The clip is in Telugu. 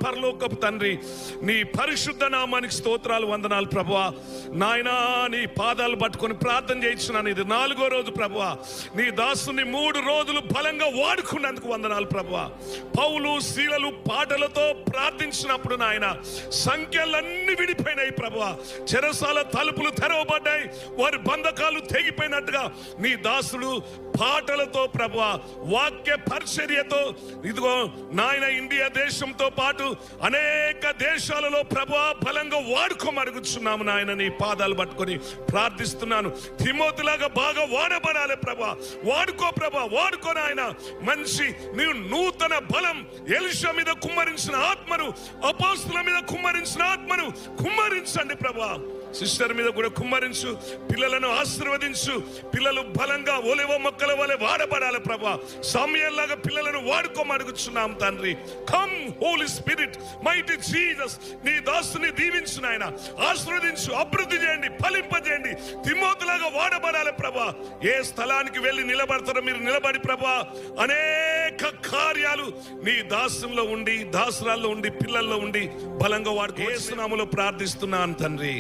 పరలోకపు తండ్రి, నీ పరిశుద్ధ నామానికి స్తోత్రాలు, వందనాలు ప్రభువా. నాయనా నీ పాదాలు పట్టుకొని ప్రార్థన చేయించున్నాను. ఇది 4వ రోజు ప్రభువా. నీ దాసుని 3 రోజులు బలంగా వాడుకున్నందుకు వందనాలు ప్రభువా. పౌలు శీలలు పాటలతో ప్రార్థించినప్పుడు నాయన సంఖ్యలన్నీ విడిపోయినాయి ప్రభువా. చెరసాల తలుపులు తెరవబడ్డాయి, వారి బంధకాలు తెగిపోయినట్టుగా నీ దాసుడు పాటలతో ప్రభువా, వాక్య పరిచర్యతో ఇదిగో నాయన ఇండియా దేశంతో పాటు అనేక దేశాలలో ప్రభువా బలంగా వాడుకోమరుగుతున్నాము నాయన. నీ పాదాలు పట్టుకొని ప్రార్థిస్తున్నాను. తిమోతిలాగా బాగా వాడబడాలి ప్రభువా. వాడుకో ప్రభువా, వాడుకో నాయన. మంచి నీవు నూతన బలం ఎలీషా మీద కుమ్మరించిన ఆత్మను, అపోస్తలుల మీద కుమ్మరించిన ఆత్మను కుమ్మరించండి ప్రభువా. సిస్టర్ మీద కూడా కుమ్మరించు, పిల్లలను ఆశీర్వదించు. పిల్లలు బలంగా ఒలివ మొక్కల వలె వాడబడాలి ప్రభా. సమయంలాగా పిల్లలను వాడుకోమడుగుచున్నాం తండ్రి. Come Holy Spirit, mighty Jesus. నీ దాసుని దీవించు నాయన, ఆశీర్వదించు, అభివృద్ధి చేయండి, ఫలింపజేయండి. తిమోతిలాగా వాడబడాలి ప్రభా. ఏ స్థలానికి వెళ్ళి నిలబడతారో మీరు నిలబడి ప్రభా అనేక కార్యాలు నీ దాసుల్లో ఉండి, దాసురాల్లో ఉండి, పిల్లల్లో ఉండి బలంగా వాడుకో. యేసు నామములో ప్రార్థిస్తున్నాను తండ్రి.